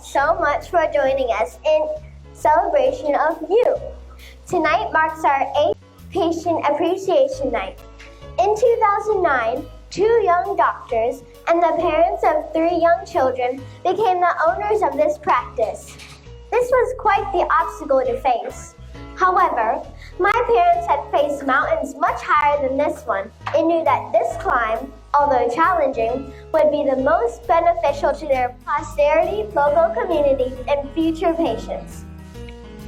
so much for joining us in celebration of you. Tonight marks our 8th Patient Appreciation Night. In 2009, 2 young doctors and the parents of 3 young children became the owners of this practice. This was quite the obstacle to face. However, my parents had faced mountains much higher than this one and knew that this climb, although challenging, would be the most beneficial to their posterity, local community, and future patients.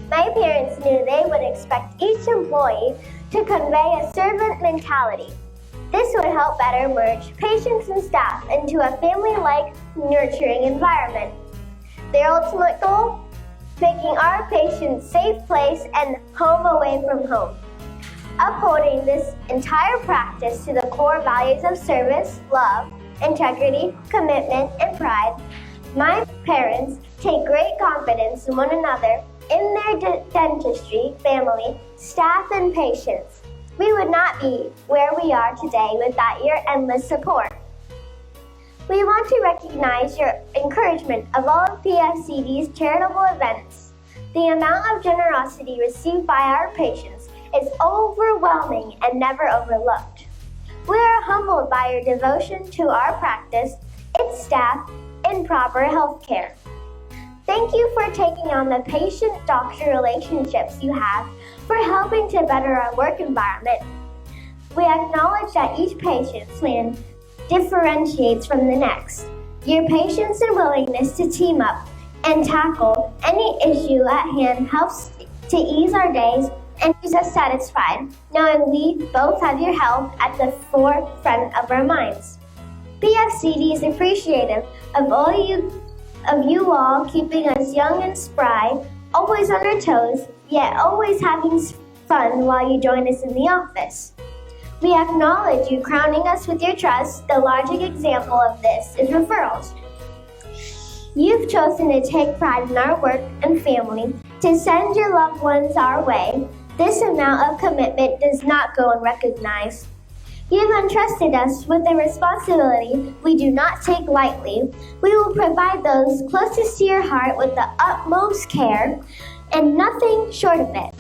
My parents knew they would expect each employee to convey a servant mentality. This would help better merge patients and staff into a family-like, nurturing environment. Their ultimate goal? Making our patients safe place and home away from home. Upholding this entire practice to the core values of service, love, integrity, commitment, and pride, my parents take great confidence in one another, in their dentistry, family, staff, and patients. We would not be where we are today without your endless support. We want to recognize your encouragement of all of PFCD's charitable events. The amount of generosity received by our patients is overwhelming and never overlooked. We are humbled by your devotion to our practice, its staff, and proper health care. Thank you for taking on the patient-doctor relationships you have for helping to better our work environment. We acknowledge that each patient's plan differentiates from the next. Your patience and willingness to team up and tackle any issue at hand helps to ease our days and keeps us satisfied, knowing we both have your health at the forefront of our minds. PFCD is appreciative of you all keeping us young and spry, always on our toes, yet always having fun while you join us in the office. We acknowledge you crowning us with your trust. The logic example of this is referrals. You've chosen to take pride in our work and family, to send your loved ones our way. This amount of commitment does not go unrecognized. You've entrusted us with a responsibility we do not take lightly. We will provide those closest to your heart with the utmost care and nothing short of it.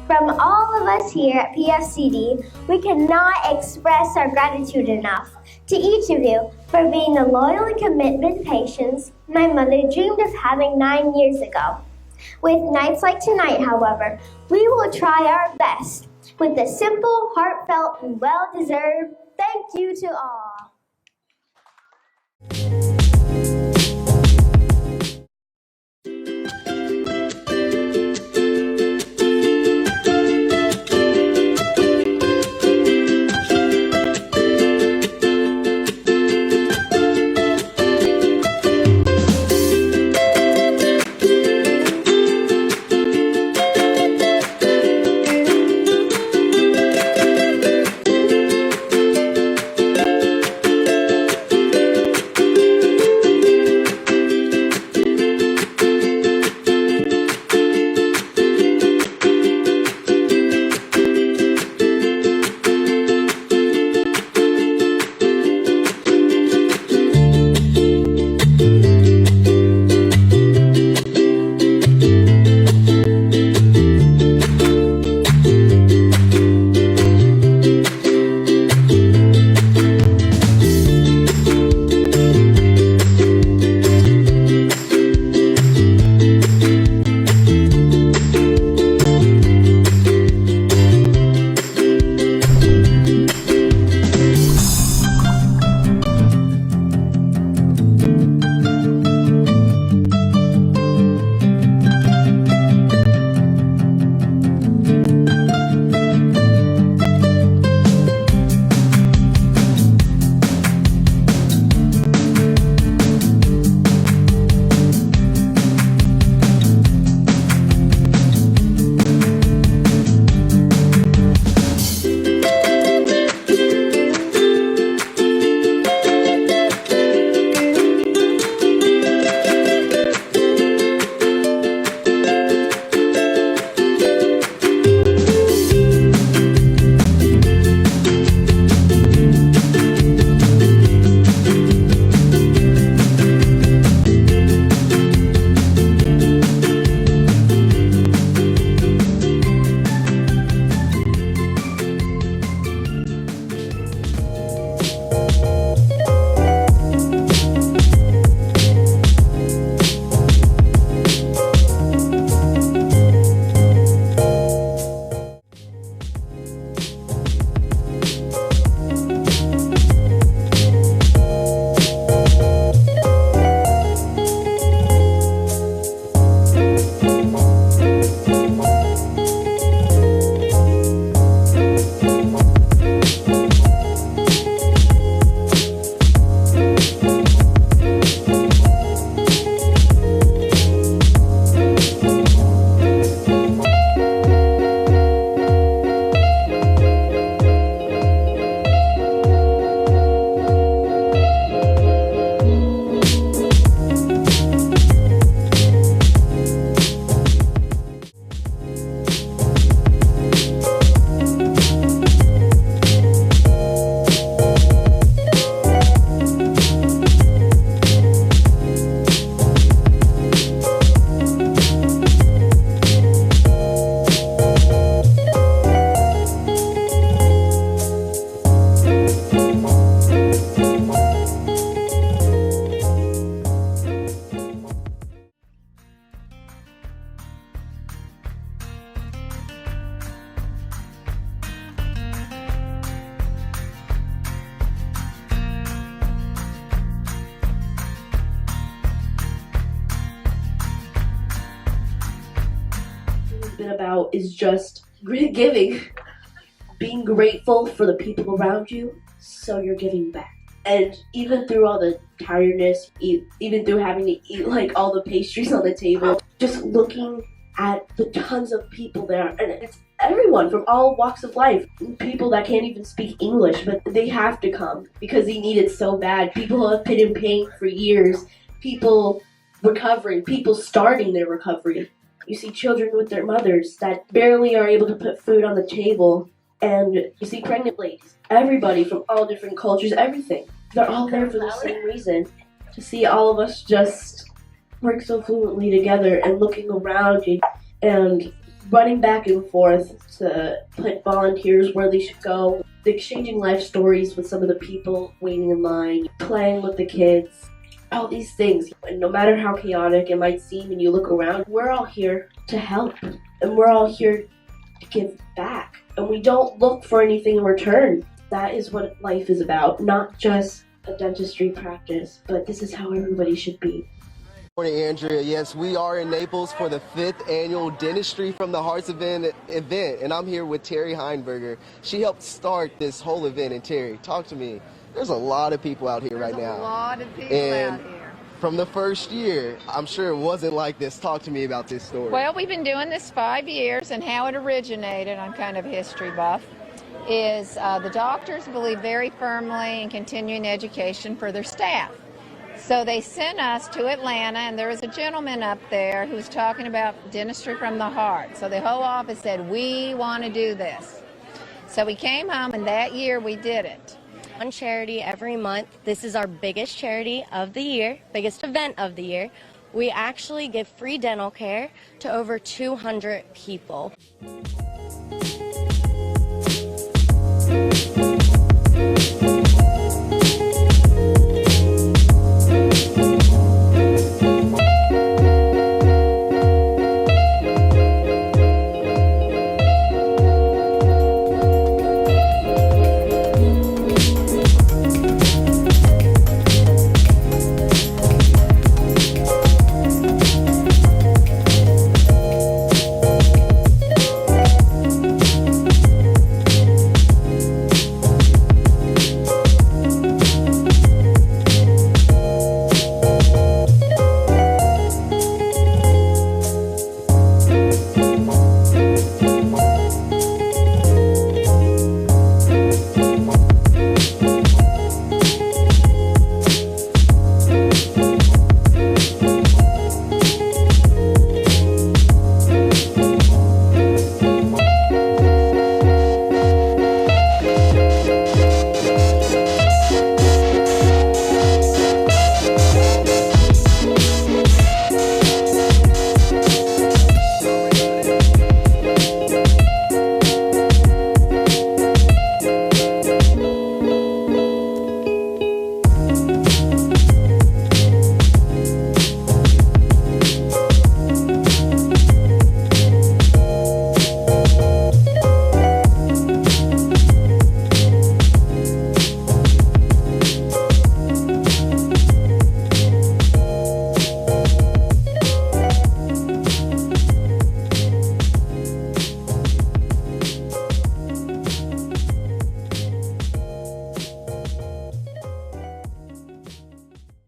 From all of us here at PFCD, we cannot express our gratitude enough to each of you for being the loyal and committed patients my mother dreamed of having 9 years ago. With nights like tonight, however, we will try our best with a simple, heartfelt, and well-deserved thank you to all. about is just giving, being grateful for the people around you, so you're giving back. And even through all the tiredness, even through having to eat like all the pastries on the table, just looking at the tons of people there, and it's everyone from all walks of life. People that can't even speak English, but they have to come because they need it so bad. People who have been in pain for years, people recovering, people starting their recovery. You see children with their mothers that barely are able to put food on the table, and you see pregnant ladies. Everybody from all different cultures, everything. They're all there for the same reason. To see all of us just work so fluently together and looking around and running back and forth to put volunteers where they should go, exchanging life stories with some of the people waiting in line, playing with the kids, all these things. And no matter how chaotic it might seem when you look around, we're all here to help, and we're all here to give back. And we don't look for anything in return. That is what life is about, not just a dentistry practice, but this is how everybody should be. Good morning, Andrea. Yes, we are in Naples for the 5th annual Dentistry from the Hearts event, and I'm here with Terry Heinberger. She helped start this whole event, and Terry, talk to me. There's a lot of people out here right now. There's a lot of people out here. From the first year, I'm sure it wasn't like this. Talk to me about this story. Well, we've been doing this 5 years, and how it originated, I'm kind of a history buff, is the doctors believe very firmly in continuing education for their staff. So they sent us to Atlanta, and there was a gentleman up there who was talking about dentistry from the heart. So the whole office said, we want to do this. So we came home, and that year we did it. One charity every month. This is our biggest charity of the year, biggest event of the year. We actually give free dental care to over 200 people.